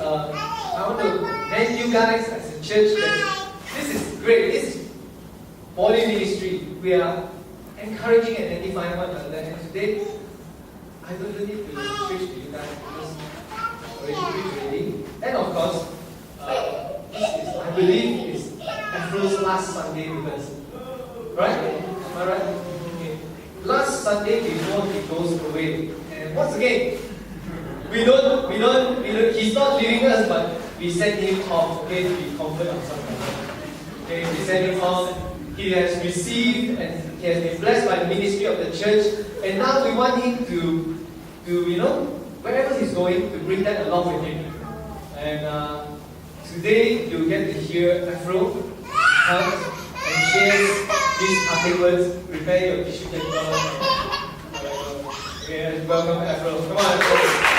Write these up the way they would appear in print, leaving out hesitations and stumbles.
I want to thank you guys as a church that this is great. This is body ministry. We are encouraging and edifying one another. And today, I don't need to preach to you guys because already preached already. And of course, this is, I believe, is Afro's last Sunday with us. Right? Am I right? Okay. Last Sunday before he goes away. And once again, we don't, he's not leaving us, but we send him off, okay, to be comfort of someone. Okay, we send him off. He has received and he has been blessed by the ministry of the church. And now we want him to wherever he's going, to bring that along with him. And today you'll get to hear Afro come and share these parting words. Prepare your tissue paper. Okay, welcome Afro. Come on, Afro.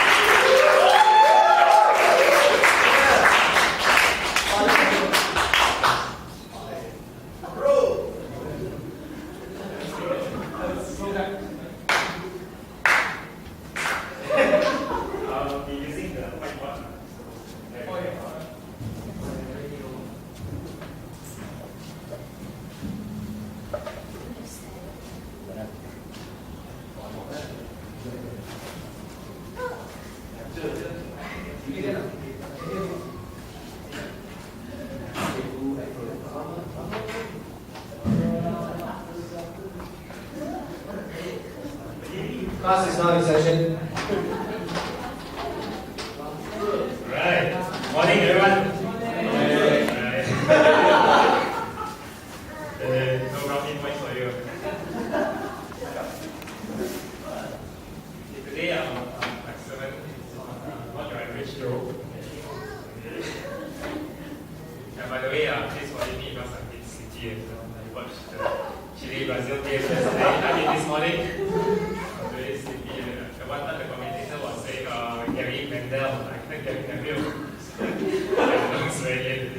Class is now in session. Right. Morning, everyone. No brownie points for you. Today, my sermon is on what your average Joe. And by the way, please forgive me because I'm a bit sleepy. I watched the Chile-Brazil game yesterday. I mean, this morning. Very sleepy. The one that the commentator was saying, Gary Mendel, I think Gary Neville. It's very late.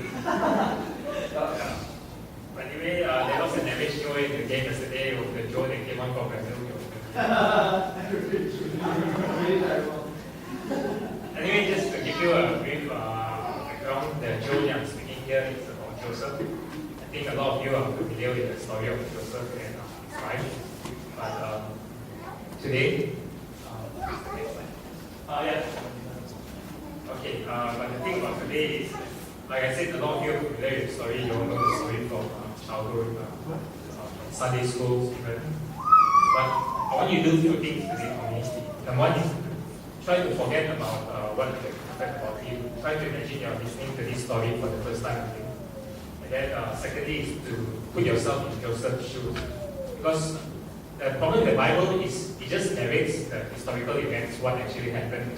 But anyway, there was an average Joe in the game yesterday with the Joe that came on for Brazil. Anyway, just to give you a brief background, the Joe I'm speaking here is about Joseph. I think a lot of you are familiar with the story of Joseph and his wife. But today, okay, but the thing about today is, like I said, a lot of you are familiar with the story. You all know the story from childhood, Sunday schools even. But I want you to do two things today for me. Number one is try to forget about what they expect about you. Try to imagine you're listening to this story for the first time again. And then secondly is to put yourself in Joseph's shoes. Because the problem with the Bible is it just narrates the historical events, what actually happened,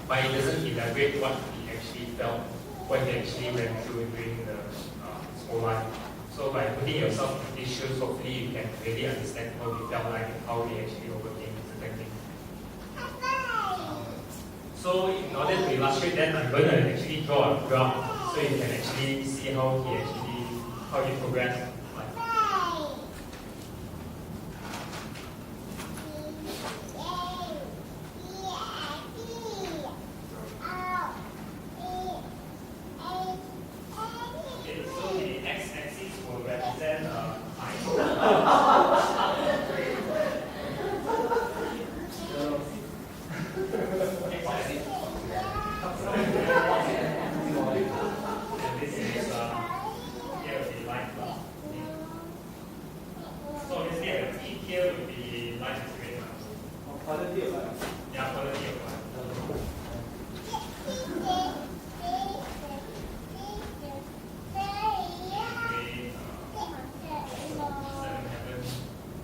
but it doesn't elaborate what he actually felt, what he actually went through during his whole life. So by putting yourself in these shoes, hopefully you can really understand how he felt like and how he actually overcame certain things. So in order to illustrate that, I'm going to actually draw a graph so you can actually see how he progressed.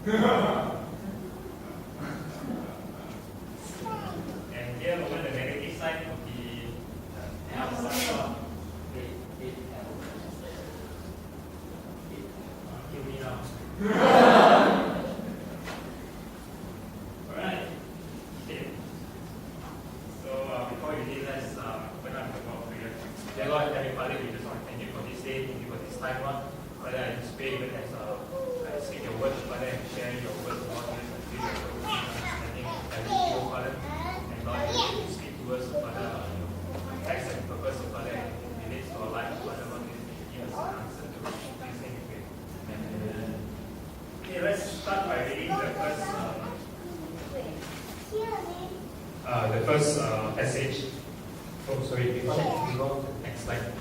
And here over the negative side of the outside. Kill me now. Alright. Okay. So before we do, let's open up the Lord prayer. Dear Lord, Heavenly Father, we just want to thank you for this day, thank you for this time, Lord. Father, I just pray even as I speak your word, Father, and share your word, Lord, and feel your understanding and clarity, Father. And Lord, you speak to us, Father, text and first passage. Oh, sorry, before that, we go to the next slide.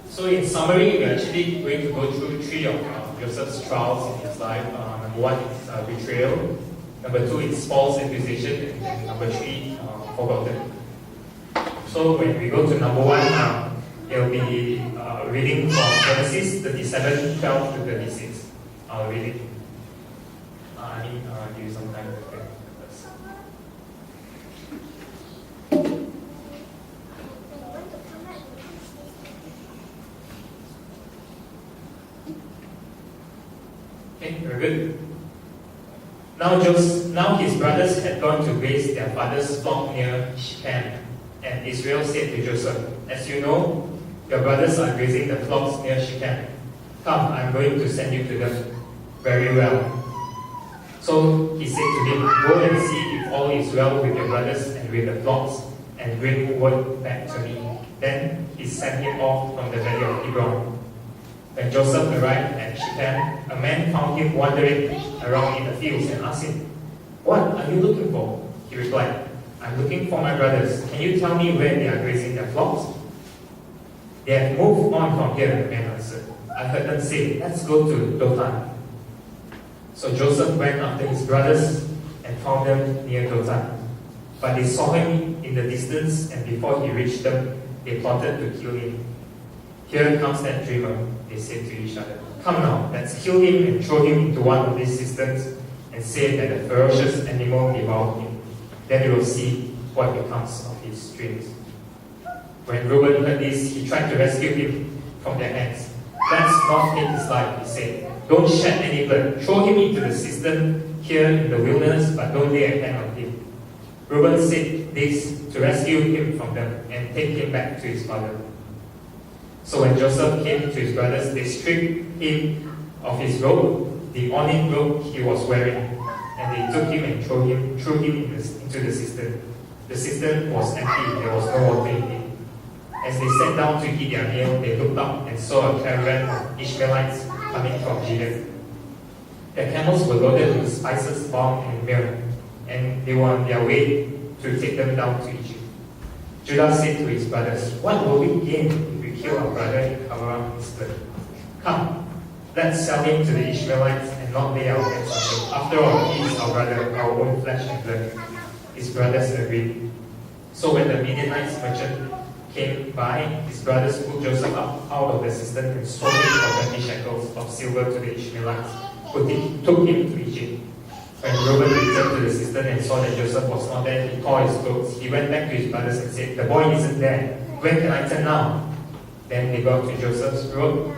So in summary, we're actually going to go through three of Joseph's trials in his life. Number one is betrayal. Number two is false accusation. And then number three, forgotten. So when we go to number one, it'll be reading from Genesis 37, 12 to 36. I'll read it. Give you some time to prepare first. Okay, very good. Now his brothers had gone to graze their father's flock near Shechem, and Israel said to Joseph, "As you know, your brothers are grazing the flocks near Shechem. Come, I'm going to send you to them." "Very well." So he said to him, "Go and see if all is well with your brothers and with the flocks, and bring word back to me." Then he sent him off from the valley of Hebron. When Joseph arrived at Shechem, a man found him wandering around in the fields and asked him, "What are you looking for?" He replied, "I'm looking for my brothers. Can you tell me where they are grazing their flocks?" "They have moved on from here," the man answered. "I heard them say, 'Let's go to Dothan.'" So Joseph went after his brothers and found them near Dothan. But they saw him in the distance, and before he reached them, they plotted to kill him. "Here comes that dreamer," they said to each other. "Come now, let's kill him and throw him into one of these cisterns and say that a ferocious animal devoured him. Then we will see what becomes of his dreams." When Reuben heard this, he tried to rescue him from their hands. "Let's not take his life," he said. "Don't shed any blood. Throw him into the cistern here in the wilderness, but don't lay a hand on him." Reuben said this to rescue him from them and take him back to his father. So when Joseph came to his brothers, they stripped him of his robe, the ornate robe he was wearing, and they took him and threw him into the cistern. The cistern was empty, there was no water in it. As they sat down to eat their meal, they looked up and saw a caravan of Ishmaelites coming from Gilead. Their camels were loaded with spices, balm, and myrrh, and they were on their way to take them down to Egypt. Judah said to his brothers, "What will we gain if we kill our brother and cover up his blood? Come, let's sell him to the Ishmaelites and not lay our hands on him. After all, he is our brother, our own flesh and blood." His brothers agreed. So when the Midianites merchant came by, his brothers pulled Joseph up out of the cistern and sold him for 20 shekels of silver to the Ishmaelites, who took him to Egypt. When Reuben returned to the cistern and saw that Joseph was not there, he tore his clothes. He went back to his brothers and said, "The boy isn't there. Where can I turn now?" Then they got Joseph's robe,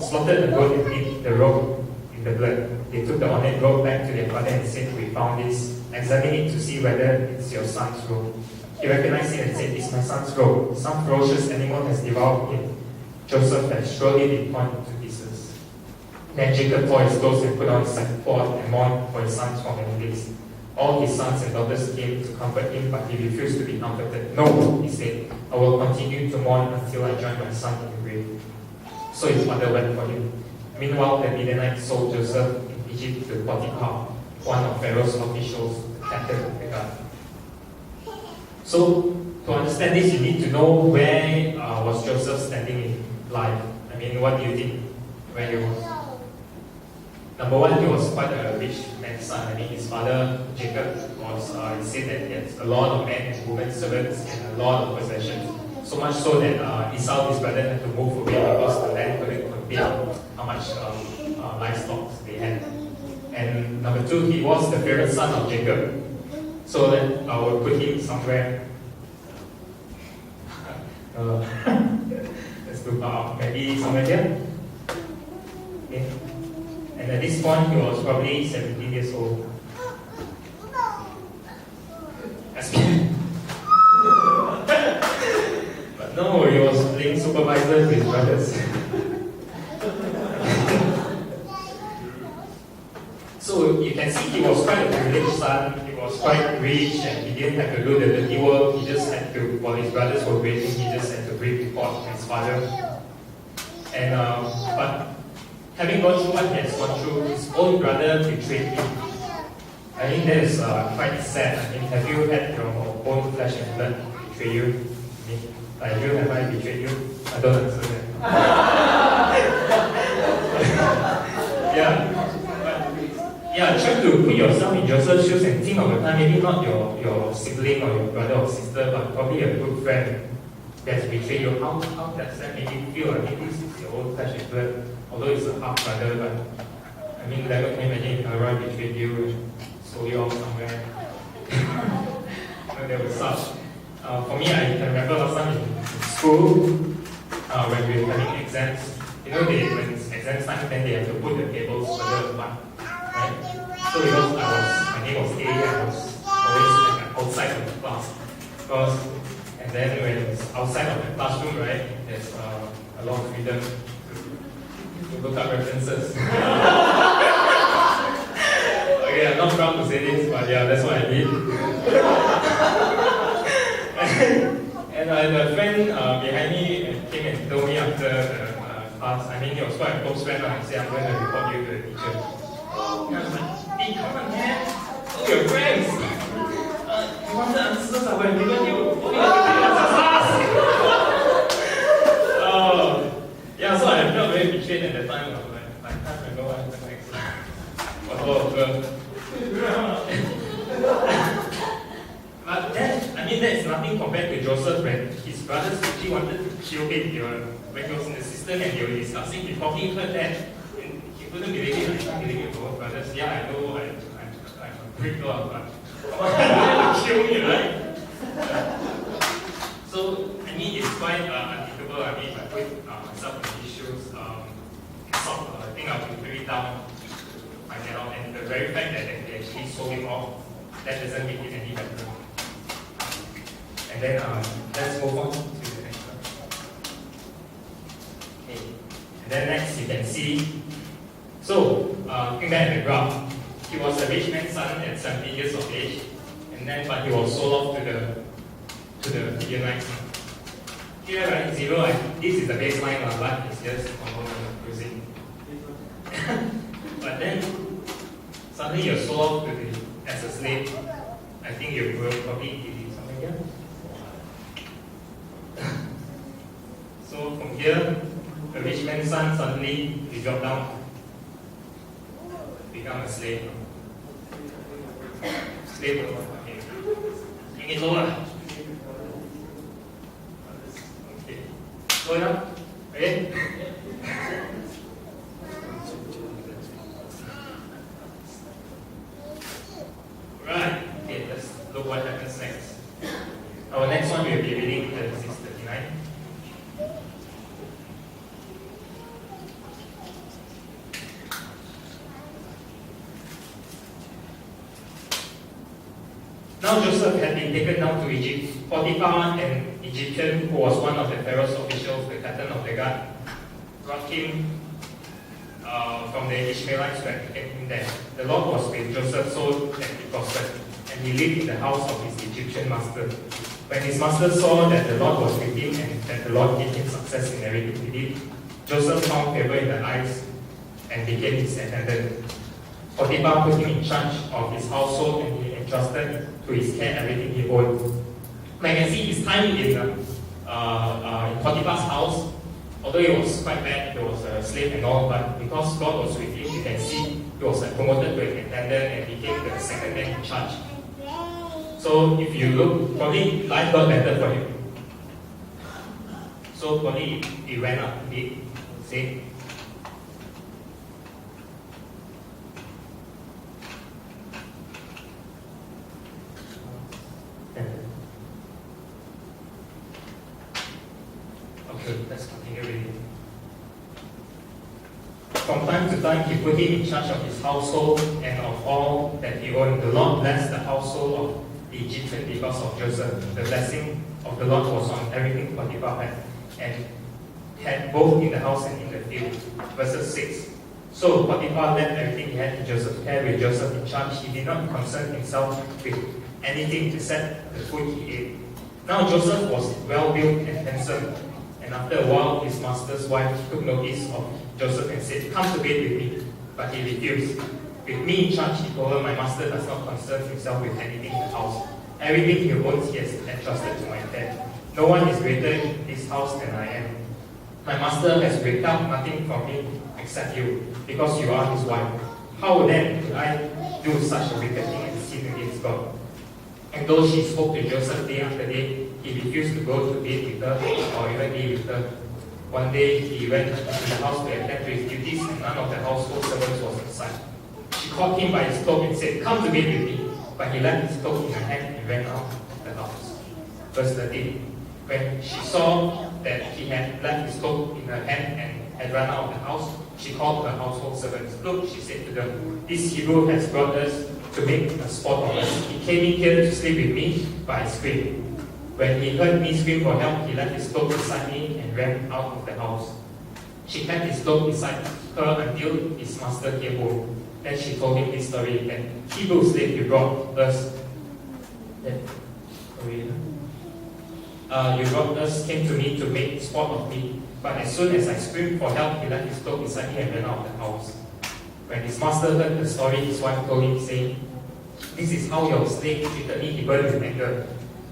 slaughtered the goat and dipped the robe in the blood. They took the ornate robe back to their father and said, "We found this. Examine it to see whether it's your son's robe." He recognized it and said, "It's my son's robe. Some ferocious animal has devoured him. Joseph has surely been torn to pieces." Then Jacob tore his clothes and put on his sackcloth and mourned for his sons for many days. All his sons and daughters came to comfort him, but he refused to be comforted. "No," he said, "I will continue to mourn until I join my son in the grave." So his mother wept for him. Meanwhile, the Midianites sold Joseph in Egypt to Potiphar, one of Pharaoh's officials, the captain of the guard. So, to understand this, you need to know where was Joseph standing in life. What do you think? Where he was? Number one, he was quite a rich man's son. His father, Jacob, he said that he had a lot of men and women servants and a lot of possessions. So much so that Esau, his brother, had to move away because the land couldn't contain how much livestock they had. And number two, he was the favorite son of Jacob. So that I will put him somewhere. Let's look up. Maybe somewhere here. Okay. And at this point, he was probably 17 years old. But no, he was playing supervisor with his brothers. So you can see he was quite a privileged son. He was quite rich and he didn't have to do the dirty work. He just had to, while his brothers were waiting, he just had to bring report to his father. And but having gone through what he has gone through, his own brother betrayed him. I mean, that is quite sad. I mean, have you had your own flesh and blood betray you? I mean, like you, have I betrayed you? I don't answer that. Yeah. Yeah, try to put yourself in Joseph's shoes and think of a time, maybe not your sibling or your brother or sister, but probably a good friend that's betrayed you. How does that make you feel? I mean, this is your own flesh and blood, although it's a half brother, but I mean, can you imagine if Aaron betrayed you and sold you off somewhere? That would suck. For me, I can remember last time in school, when we were having exams, you know, when it's exam time, then they have to put the tables further apart. Right? So because my name was A, I was always like outside of the class. And then when it's outside of the classroom, right, there's a lot of freedom to look up references. Okay, I'm not proud to say this, but yeah, that's what I did. And the friend behind me came and told me after the class, I mean, he was quite a close friend, and he said, I'm going to report you to the teacher. And I was like, hey, come on, man. Oh, your friends. You want the answers? I would have given you. Oh, you have given answers. Yeah, so I felt very betrayed at the time. I can't remember what happened next. But that's nothing compared to Joseph when his brothers actually wanted to kill him. When he was in the cistern and they were discussing, he probably heard that. He couldn't believe it. I can't believe it for brothers. Yeah, I know I'm a prick, but why to kill me, right? So, I mean, it's quite unthinkable. I mean, if I put myself in these shoes, I think I would be very down to find that out. And the very fact that they actually sold him off, that doesn't make it any better. And then let's move on to the next one. Okay. And then next you can see, so looking back at the graph, he was a rich man's son at 17 years of age, but he was sold off to the Midianites. Here, right, 0, this is the baseline, but it's just normal cruising. But then, suddenly you're sold off as a slave. I think you will probably give something here. So from here, the rich man's son suddenly he dropped down, become a slave. Slave, okay. Bring it lower. Okay. Go enough? Okay? Right. Okay, let's look what happens next. Our next one we'll be reading Genesis 39. Now Joseph had been taken down to Egypt. Potiphar, an Egyptian who was one of the Pharaoh's officials, the captain of the guard, brought him from the Ishmaelites who had taken him there. The Lord was with Joseph so that he prospered, and he lived in the house of his Egyptian master. When his master saw that the Lord was with him and that the Lord gave him success in everything he did, Joseph found favor in the eyes and became his attendant. Potiphar put him in charge of his household and he entrusted to his care everything he owned. I can see his time in Potiphar's house, although he was quite bad, he was a slave and all, but because God was with him, you can see he was promoted to an attendant and became the second man in charge. So if you look, probably life got better for him. So probably he went up a bit, see? Okay, let's continue reading. From time to time, he put him in charge of his household and of all that he owned. The Lord blessed the household of the Egyptian because of Joseph. The blessing of the Lord was on everything Potiphar had, and had both in the house and in the field. Verses 6. So Potiphar left everything he had in Joseph's care with Joseph in charge. He did not concern himself with anything except the food he ate. Now Joseph was well-built and handsome. And after a while, his master's wife took notice of Joseph and said, "Come to bed with me." But he refused. With me in charge, he told her, my master does not concern himself with anything in the house. Everything he owns, he has entrusted to my care. No one is greater in this house than I am. My master has withheld nothing from me except you, because you are his wife. How then could I do such a wicked thing and sin against God? And though she spoke to Joseph day after day, he refused to go to bed with her or even be with her. One day he went into the house to attend to his duties, and none of the household servants was inside. She caught him by his cloak and said, "Come to bed with me." But he left his cloak in her hand and ran out of the house. Verse 13. When she saw that he had left his cloak in her hand and had run out of the house, she called her household servants. "Look," she said to them, "this Hebrew has brought us to make a sport of us. He came in here to sleep with me, but I screamed. When he heard me scream for help, he left his cloak beside me and ran out of the house." She kept his cloak beside her until his master came home. Then she told him this story, that Hebrew slave you brought us, came to me to make sport of me. But as soon as I screamed for help, he left his cloak beside me and ran out of the house. When his master heard the story, his wife told him, saying, "This is how your slave treated me." He burned with anger.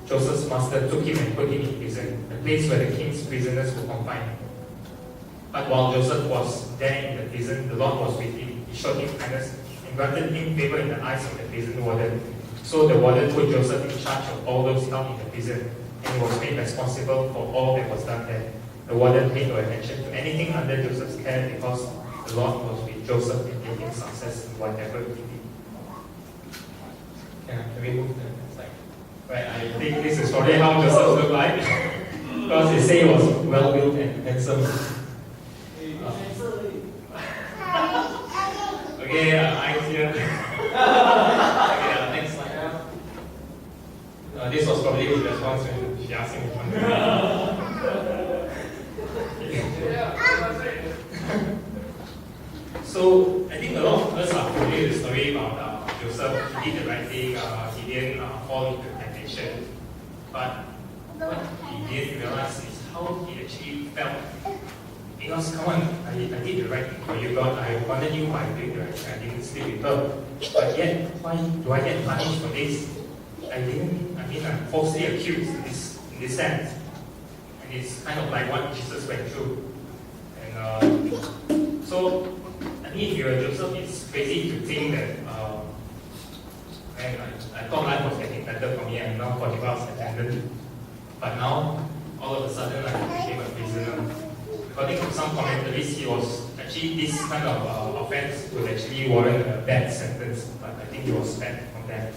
Joseph's master took him and put him in prison, the place where the king's prisoners were confined. But while Joseph was there in the prison, the Lord was with him. He showed him kindness and granted him favor in the eyes of the prison warden. So the warden put Joseph in charge of all those held in the prison, and he was made responsible for all that was done there. The warden paid no attention to anything under Joseph's care, because the Lord was with Joseph and gave him success in whatever he did. Can we move to the next slide? Right, I think this is probably how Joseph looked like, because they say he was well built and handsome. Okay, eyes here. Okay, next slide. This was probably his response when she asked him. So I think a lot of us are familiar with the story about Joseph. He did the right thing. He didn't fall into temptation. But what he didn't realize is how he actually felt. Because come on, I did the right thing for you, God. I wanted you by doing the right thing. I didn't sleep with her. But yet, why do I get punished for this? I'm falsely accused in this sense. And it's kind of like what Jesus went through. And so, if you're Joseph, it's crazy to think that, I thought life was getting better for me. I'm now 40 hours attendant. But now, all of a sudden, I became a prisoner. According to some commentaries, he was actually, this kind of offense would actually warrant a bad sentence, but I think he was spared from that.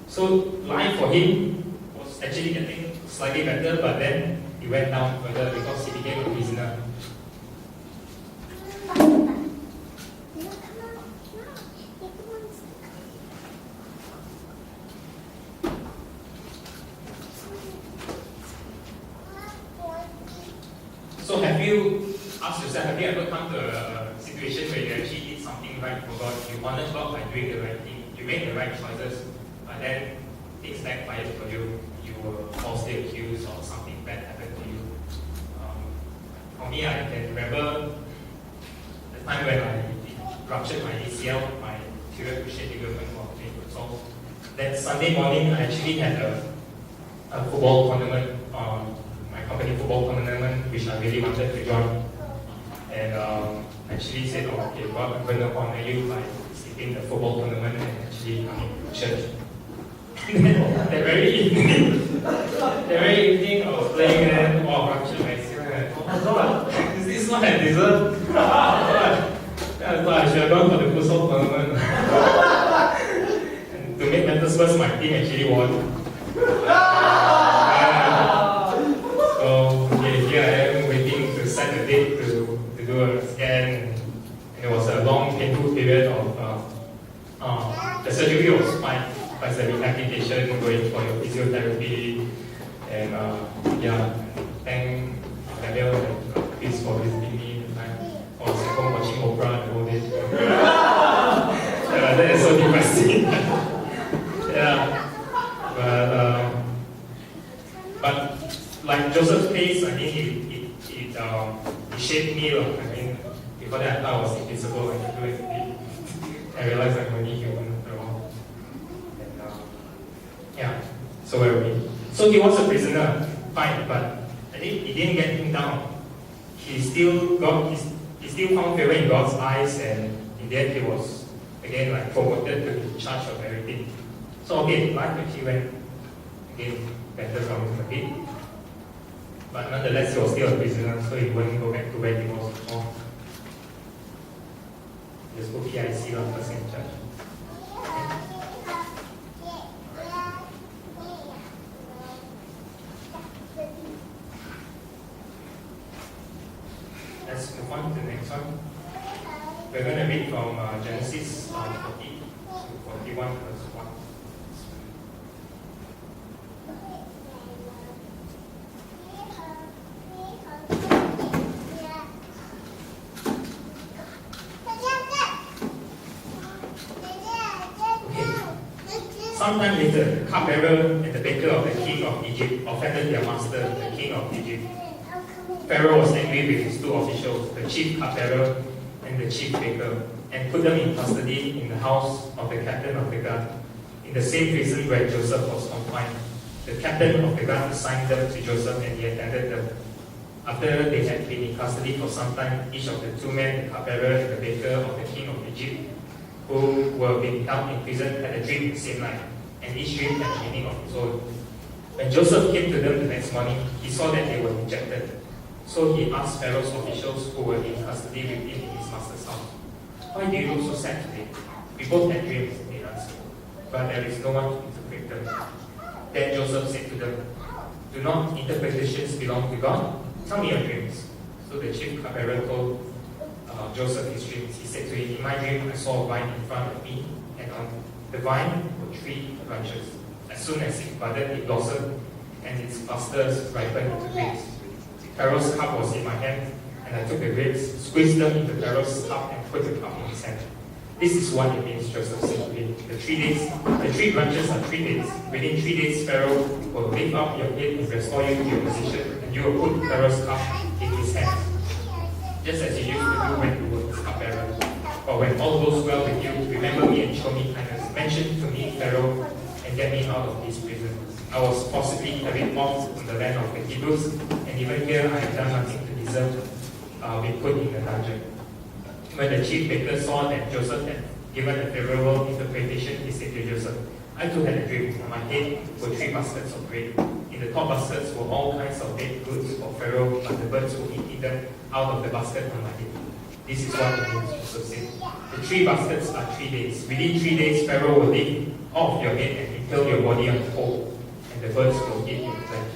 So life for him was actually getting slightly better, but then he went down further because he became a prisoner. So have you asked yourself, have you ever come to a situation where you actually did something right for God? You honored God by doing the right thing. You made the right choices, but then things backfired for you. You were falsely accused or something bad happened to you. For me, I can remember the time when I ruptured my ACL, my anterior cruciate ligament was being resolved. That Sunday morning, I actually had a football tournament, my company football tournament, which I really wanted to join. And actually said, okay, well, I'm going to honor you by skipping the football tournament and actually coming to church. that very evening, I was playing and ruptured my ACL. Oh God, is this what I deserve? I thought I should have gone for the football tournament. And to make matters worse, my team actually won. So here I am waiting to set the date to do a scan. And it was a long, painful period of the surgery was fine, but the rehabilitation, going for your physiotherapy, and thank Daniel and Chris for visiting me at the time. I was at home watching Oprah the whole day. That is so depressing. But like Joseph's case, I mean, it shaped me. I mean, before that I thought I was invisible, I could do it. I realized I'm only human after all. And yeah, so where were we? So he was a prisoner, fine, but I think it didn't get him down. He still found favor in God's eyes, and in the end he was again like promoted to be in charge of everything. So okay, life actually went again better from him a bit. But nonetheless he was still a prisoner, so he wouldn't go back to where he was before. Just go PIC lah, person in charge. Let's move on to the next one. We're going to read from Genesis 40 to 41 verse 1. Sometime later, the cupbearer and the baker of the king of Egypt offended their master, the king of Egypt. Pharaoh was angry with his two officials, the chief cupbearer and the chief baker, and put them in custody in the house of the captain of the guard, in the same prison where Joseph was confined. The captain of the guard assigned them to Joseph, and he attended them. After they had been in custody for some time, each of the two men, the cupbearer and the baker of the king of Egypt, who were being held in prison, had a dream the same night, and each dream had a meaning of its own. When Joseph came to them the next morning, he saw that they were rejected. So he asked Pharaoh's officials who were in custody with him in his master's house, "Why do you look so sad today?" "We both had dreams," they answered, "but there is no one to interpret them." Then Joseph said to them, "Do not interpretations belong to God? Tell me your dreams." So the chief cupbearer told Joseph his dreams. He said to him, "In my dream I saw a vine in front of me, and on the vine were 3 branches. As soon as it budded, it blossomed, and its clusters ripened into grapes. Pharaoh's cup was in my hand, and I took the grapes, squeezed them into Pharaoh's cup, and put the cup in his hand. This is what it means," Joseph said to him. The 3 branches are 3 days. Within 3 days, Pharaoh will lift up your head and restore you to your position, and you will put Pharaoh's cup in his hand, just as you used to do when you were his cupbearer. But when all goes well with you, remember me and show me kindness. Mention to me Pharaoh and get me out of this prison. I was possibly carried off from the land of the Hebrews, and even here I have done nothing to deserve being put in the dungeon." When the chief baker saw that Joseph had given a favorable interpretation, he said to Joseph, "I too had a dream. On my head were 3 baskets of grain. In the top baskets were all kinds of baked goods for Pharaoh, but the birds would eat them out of the basket on my head. This is what it means," Joseph said. "The 3 baskets are 3 days. Within 3 days, Pharaoh will lift off your head and impale your body on the pole, and the birds will eat your flesh."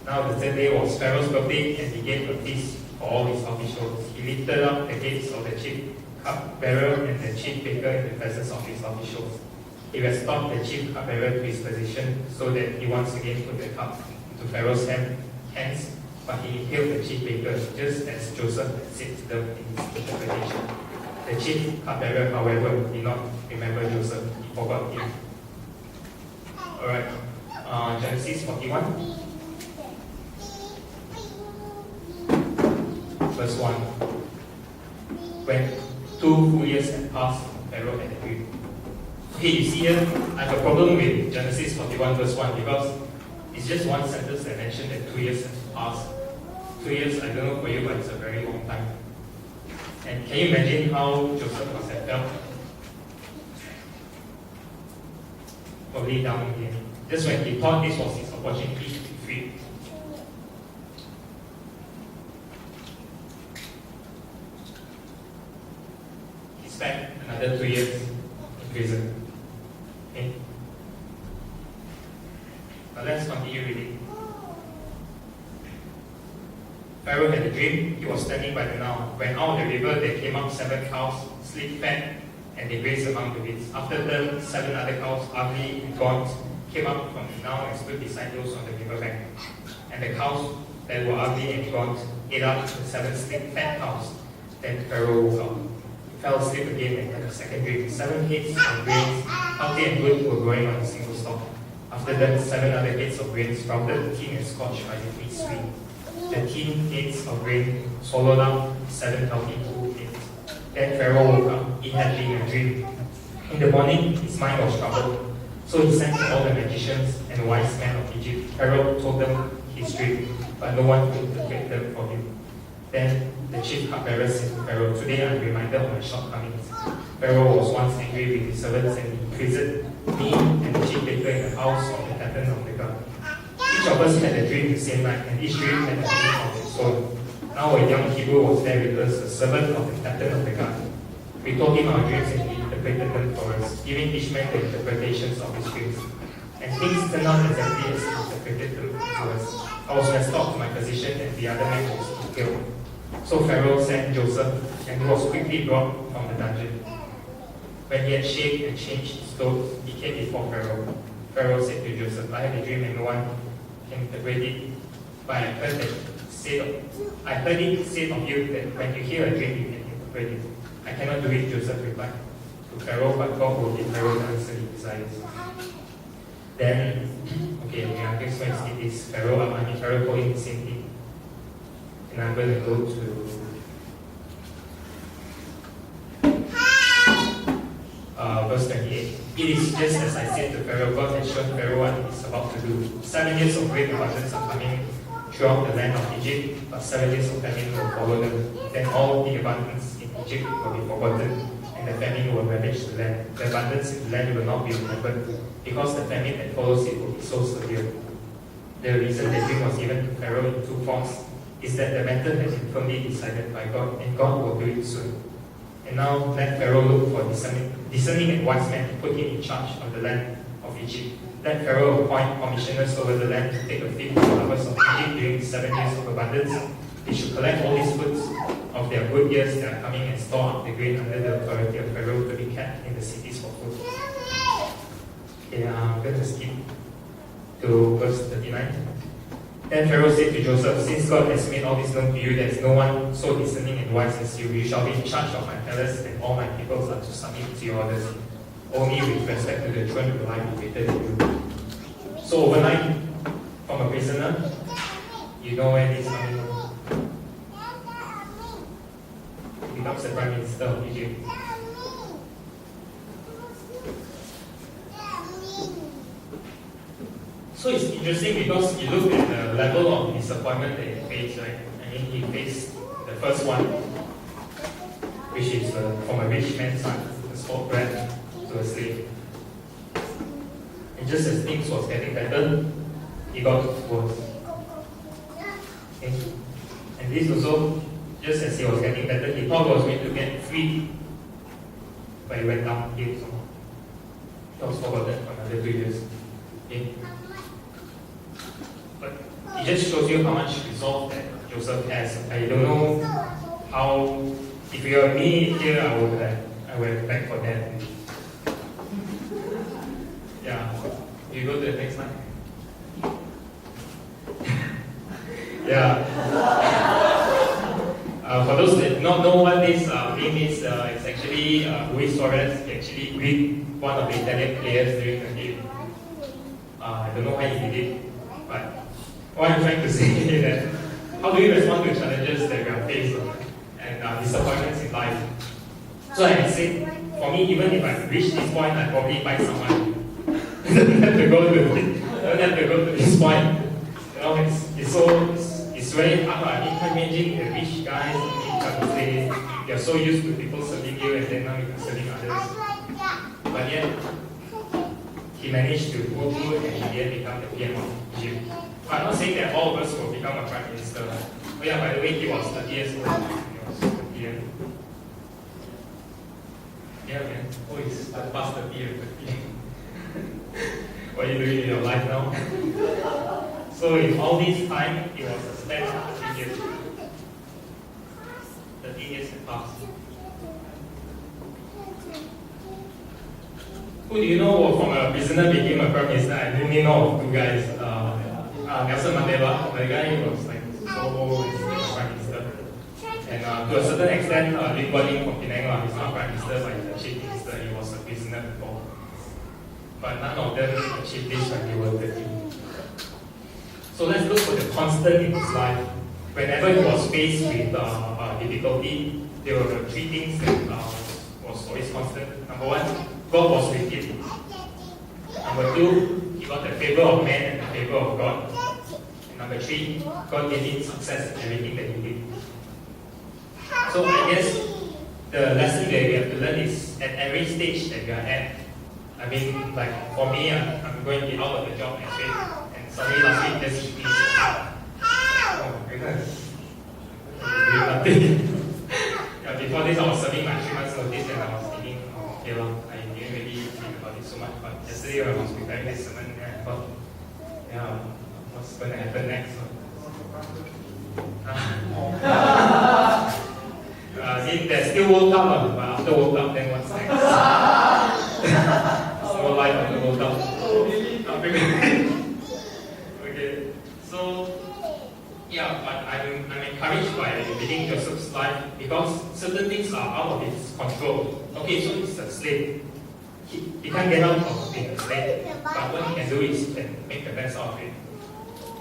Now the 3rd day was Pharaoh's birthday, and he gave a feast for all his officials. He lifted up the heads of the chief cupbearer and the chief baker in the presence of his officials. He restored the chief cupbearer to his position, so that he once again put the cup into Pharaoh's hands, but he impaled the chief baker, just as Joseph had said to them in his interpretation. The chief cupbearer, however, did not remember Joseph. He forgot him. Alright, Genesis 41. Verse 1. When 2 full years had passed, Pharaoh had a dream. Okay, you see here, I have a problem with Genesis 41 verse 1 because it's just one sentence that mentioned that 2 years has passed. 2 years, I don't know for you, but it's a very long time. And can you imagine how Joseph must have felt? Probably down again. Just when he thought this was his opportunity to be free. He spent another 2 years in prison. Okay? Now let's continue reading. Pharaoh had a dream. He was standing by the Nile. When out of the river there came up 7 cows, sleek fat, and they grazed among the reeds. After them, 7 other cows, ugly and gaunt, came up from the Nile and stood beside those on the riverbank. And the cows that were ugly and gaunt ate up the 7 sleek fat cows. Then Pharaoh woke up. He fell asleep again and had a second dream. 7 heads of grains, healthy and good, were growing on a single stalk. After that, 7 other heads of grain sprouted, keen and scorched by the east wind. The 10 heads of grain swallowed up 7 healthy full heads. Then Pharaoh woke up. He had been a dream. In the morning, his mind was troubled. So he sent to all the magicians and wise men of Egypt. Pharaoh told them his dream, but no one could interpret them for him. Then the chief cupbearer said to Pharaoh, "Today I am reminded of my shortcomings. Pharaoh was once angry with his servants and he imprisoned me and the chief baker in the house of the captain of the guard. Each of us had a dream the same night, and each dream had a meaning of its own. Now a young Hebrew was there with us, a servant of the captain of the guard. We told him our dreams and he interpreted them for us, giving each man the interpretations of his dreams. And things turned out exactly as he interpreted them to us. I was restored to my position and the other man was killed. So Pharaoh sent Joseph, and he was quickly brought from the dungeon. When he had shaved and changed his clothes, he came before Pharaoh. Pharaoh said to Joseph, "I had a dream and no one can interpret it, but I heard it said of you that when you hear a dream, you can interpret it." "I cannot do it," Joseph replied to Pharaoh, "but God will give Pharaoh the answer he desires." Then, okay, we are going to skip this. Pharaoh told him the same thing. And I'm going to go to verse 28. "It is just as I said to Pharaoh. God has shown Pharaoh what he is about to do. 7 years of great abundance are coming throughout the land of Egypt, but 7 years of famine will follow them. Then all the abundance in Egypt will be forgotten, and the famine will ravage the land. The abundance in the land will not be remembered, because the famine that follows it will be so severe." The reason the dream was given to Pharaoh in two forms is that the matter has been firmly decided by God, and God will do it soon. And now let Pharaoh look for discerning and wise men to put him in charge of the land of Egypt. Let Pharaoh appoint commissioners over the land to take a fifth of the harvest of Egypt during 7 years of abundance. They should collect all these fruits of their good years that are coming and store up the grain under the authority of Pharaoh to be kept in the cities for food. Okay, I'm going to skip to verse 39. Then Pharaoh said to Joseph, "Since God has made all this known to you, there is no one so discerning and wise as you. You shall be in charge of my palace, and all my peoples are to submit to your orders. Only with respect to the throne will I be greater than you." So overnight, from a prisoner, you know where this is coming from. He becomes the Prime Minister of Egypt. So it's interesting because you look at the level of disappointment that he faced, right? I mean, he faced the first one, which is from a rich man's son, the spoiled bread to a slave. And just as things was getting better, he got worse. Okay? And this also, just as he was getting better, he thought he was going to get free, but he went downhill somehow. He was forgotten for another 2 years. Okay? But it just shows you how much resolve that Joseph has. I don't know how, if you were me here, I would have begged for that. Yeah. You go to the next slide. Yeah. For those that don't know what this name is, it's actually Luis Suarez. He actually beat one of the Italian players during the game. I don't know why he did it, but what I'm trying to say is that how do we respond to challenges that we are faced and disappointments in life? So like I said, for me, even if I reach this point, I'd probably find someone who doesn't have to go to this point. You know, it's very hard. I mean, imagine the rich guys in the say you're so used to people serving you, and then now you're serving others. But yet, he managed to go through and in the end become the PM of Egypt. I'm not saying that all of us will become a prime minister. But yeah, by the way, he was 30 years old. He was the PM. Yeah, man. Oh, he's past 30 years. What are you doing in your life now? So in all this time, it was a span of 30 years. 30 years had passed. Who do you know from a prisoner became a prime minister? I only know of two guys. Nelson Mandela, the guy who was like so old, he's a prime minister. And to a certain extent, Lim Guan Yin from Penang, he's not prime minister, but he's a chief minister. He was a prisoner before. But none of them achieved this when they were 30. So let's look for the constant in his life. Whenever he was faced with difficulty, there were three things that was always constant. Number one, God was with him. Number two, he got the favor of man and the favor of God. And number three, God gave him success in everything that he did. So I guess the lesson that we have to learn is at every stage that we are at. I mean, like for me, I'm going to be out of the job next week, and suddenly last week just hit me so hard. Oh my goodness. Doing nothing. Yeah, before this, I was serving my 3 months notice, and I was thinking, oh, okay, well, I didn't really think about it so much. But yesterday, when I was preparing this sermon, I thought, yeah, what's going to happen next? There's still World Cup, but after World Cup, then what's next? More life after World Cup. Okay, so yeah, but I'm encouraged by reading Joseph's life because certain things are out of his control. Okay, so he's a slave. He can't get out of being a slave, but what he can do is he can make the best out of it.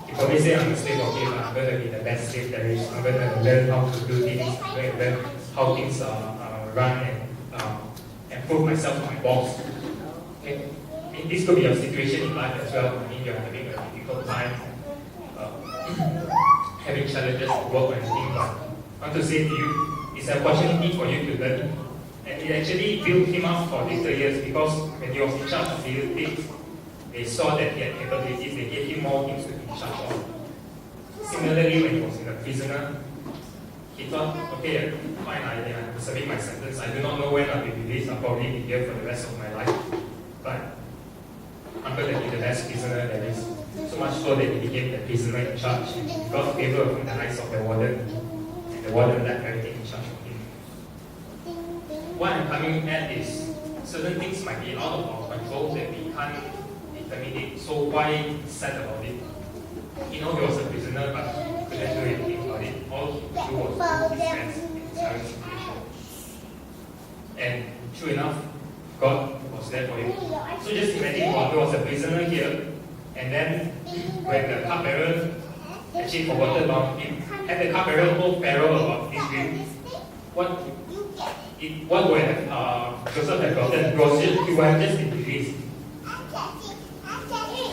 He probably say, I'm a slave, okay, but I'm going to be the best slave there is. I'm going to learn how to do things. I'm going to learn how things run and prove myself to my boss. Okay. I mean, this could be a situation in life as well. I mean, you're having a difficult time, having challenges at work or anything, but I want to say to you, it's an opportunity for you to learn. And it actually built him up for later years because when he was in charge of little things, they saw that he had capabilities, they gave him more things to be in charge of. Similarly, when he was in a prisoner, he thought, okay, fine, I'm serving my sentence. I do not know when I'll be released. I'll probably be here for the rest of my life. But I'm going to be the best prisoner there is. So much so that he became the prisoner in charge. He got favor from the eyes of the warden. And the warden left everything in charge of him. What I'm coming at is, certain things might be out of our control that we can't determine it. So why sad about it? He was a prisoner, but he couldn't do anything about it. All he could do was do his best in his current situation. And true enough, God was there for him. So just imagine, he was a prisoner here, and then when the cupbearer actually forgot about him, and the cupbearer told Pharaoh about his dream, what would have Joseph have gotten? He would have just been released.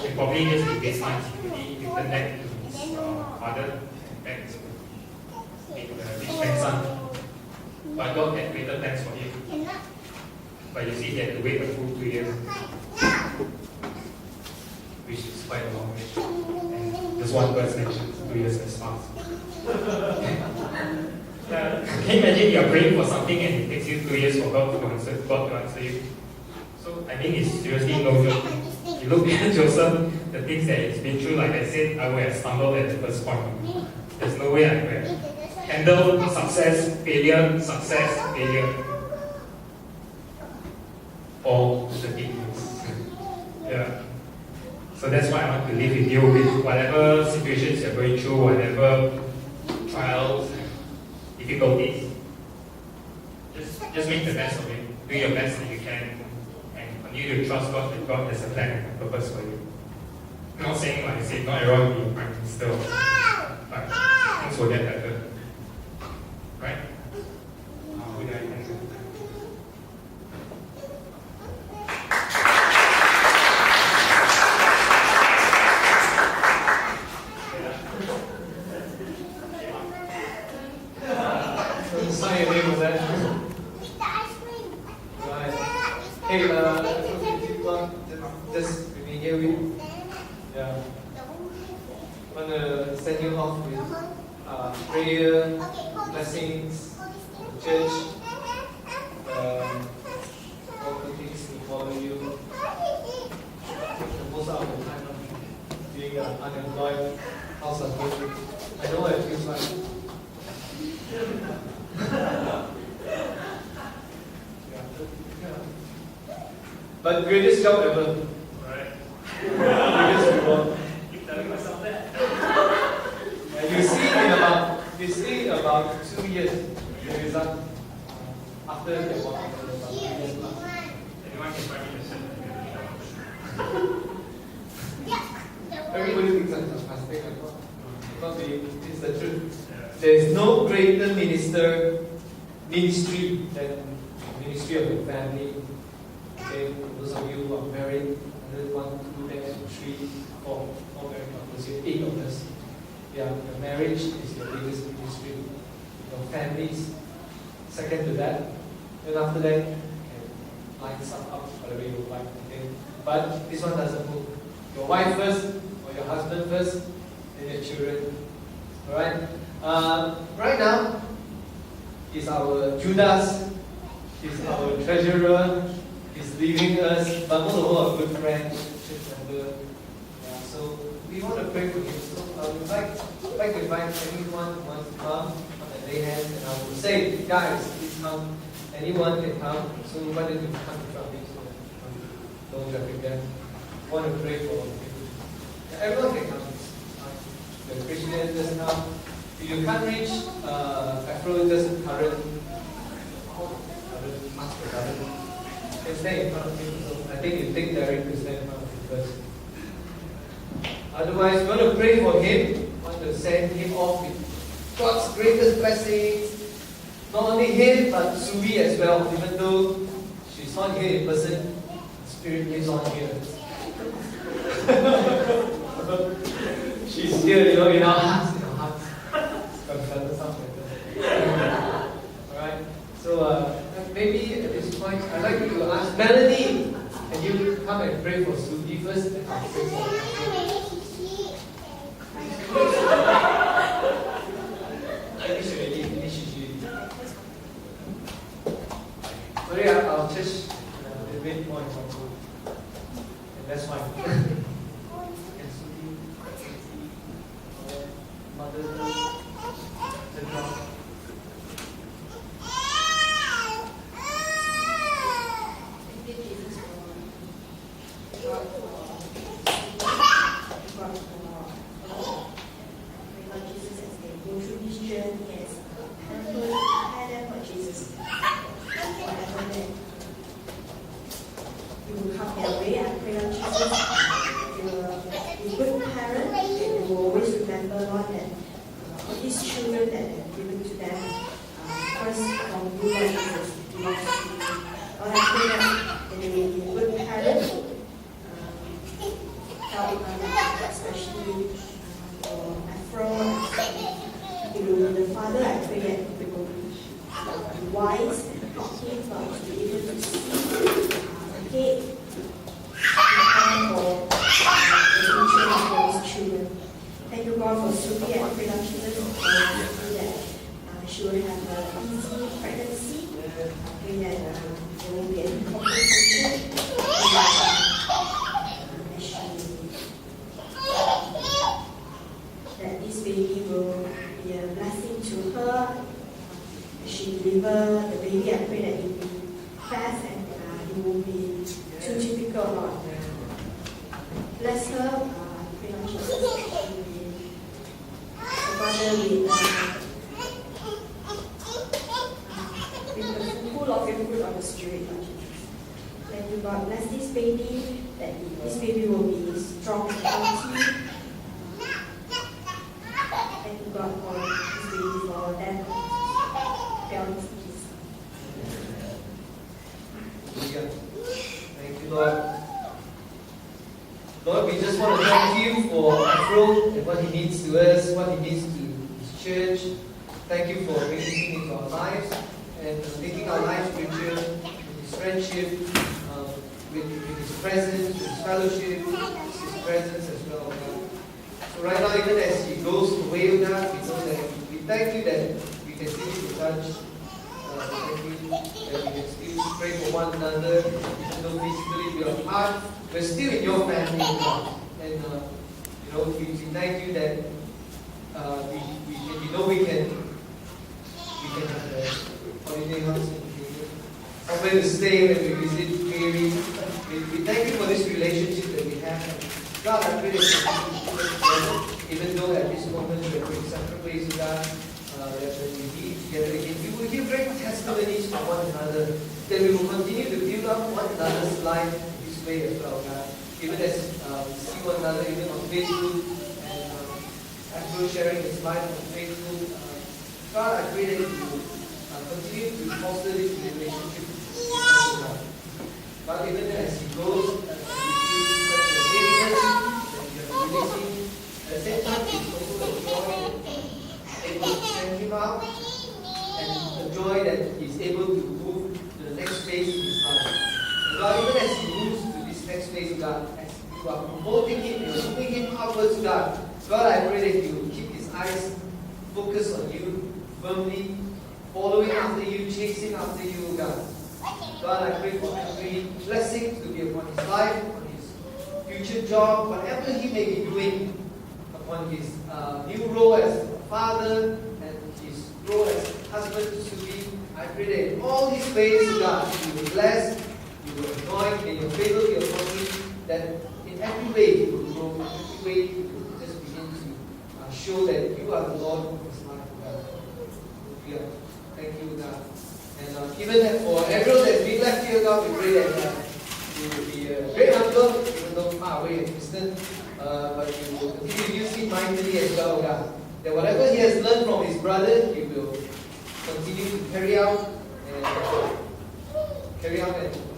And probably just in this month, he returned back to his father, back to the rich man's son. But God had greater plans for him. But you see, he had to wait a full 2 years, which is quite a long way. And just one verse mentions 2 years has passed. Can you imagine you're praying for something and it takes you 2 years for God to answer you? So, I mean, it's seriously no joke. You look at Joseph, the things that he's been through, like I said, I would have stumbled at the first point. There's no way I could have handled success, failure, all the things. Yeah. So that's why I want to leave with you with whatever situations you're going through, whatever trials, difficulties. Just make the best of it. Do your best that you can, and continue to trust God that God has a plan and a purpose for you. I'm not saying, like I said, not everyone will be Prime Minister, but things will get better. Right? Who do I thank? Sign your name on that. Right. Hey, just remain here with you. Yeah. I want to send you off with prayer, blessings, church, all the things to follow you. Most of the time, being unemployed, house husband. I know what it feels like. But greatest job ever. Right. Greatest reward. Keep telling myself that. And you see about 2 years the result after the work about 2 years plus. Anyone can find me the same. Everybody thinks I'm sarcastic. Because it's the truth. There is no greater minister ministry, that ministry of your family. Okay, those of you who are married, 1, 2, then 3, 4 married couples, 8 of us. Yeah, your marriage is your biggest ministry. Your families, second to that. Then after that, you can line some up whatever you like. Okay, but this one doesn't move. Your wife first, or your husband first, then your children. All right. Right now, is our Judas. He's our treasurer. He's leaving us, but most of all, a good friend, church member. Yeah, so we want to pray for him. So I would like to invite anyone who wants to come and lay hands, and I will say, guys, please come. Anyone can come. So why don't you come in front of me so that don't traffic them. I want to pray for people. Yeah, everyone can come. The Christian just come. If you can't reach Afro, just current, ask for current. You can stand in front of him. So I think you take Derek to stand in front of him first. Otherwise, we want to pray for him. We want to send him off with God's greatest blessings. Not only him, but Subi as well. Even though she's not here in person, the Spirit lives on here. She's here, in our hearts, Alright, so maybe at this point, I'd like you to ask Melody, can you come and pray for Subi first, and I'll pray for her. Finish already, finish usually. Sorry, I'll just wait more important. And that's fine. And Subi, Mother, the drum. Lord, we just want to thank you for Afro and what he means to us, what he means to his church. Thank you for bringing him into our lives and making our lives richer with his friendship, with his presence, with his fellowship, with his presence as well. So right now, even as he goes away with that, we know that we thank you that we can still be in touch. Thank you that we can still pray for one another, even though physically we are apart. We're still in your family, God. And we thank you that we can have a holiday house somewhere to stay when we visit Mary. We thank you for this relationship that we have. God, I pray that even though at this moment we're going separate ways, God, that when we meet together again, we will give great testimonies to one another, that we will continue to build up one another's life this way as well, God. Even as we see one another, even on Facebook, and Andrew sharing his life on Facebook, God, I pray that you continue to foster this relationship with God. But even as he goes, and you feel such a heaviness that you have released him, at the same time, it's also a joy that able to send him out, and the joy that he's able to move to the next phase in his life. And God, even as he moves to this next phase, God, as you are promoting him, you are moving him upwards, God, God, I pray that you will keep his eyes focused on you firmly, following after you, chasing after you, God. God, I pray for every blessing to be upon his life, on his future job, whatever he may be doing, upon his new role as a father and his role as husband to be. I pray that in all these ways, God, you will bless, you will anoint, may your favor be upon him, that in every way he will grow, in every way he will just begin to show that you are the Lord of his life, God. Yeah. Thank you, God. And even for everyone that's been left here, God, we pray that you will be a great uncle, even though far away and distant, but you will continue to use him mightily as well, God. That whatever he has learned from his brother, he will continue to carry out and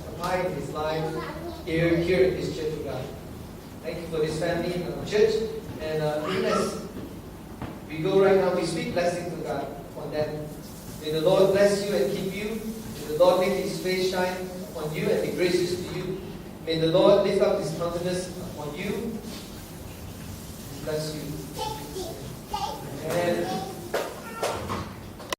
apply in his life here in this church, God. Thank you for this family in our church. And even as we go right now, we speak blessing to God on them. May the Lord bless you and keep you. May the Lord make his face shine on you and be gracious to you. May the Lord lift up his countenance upon you. Bless you. And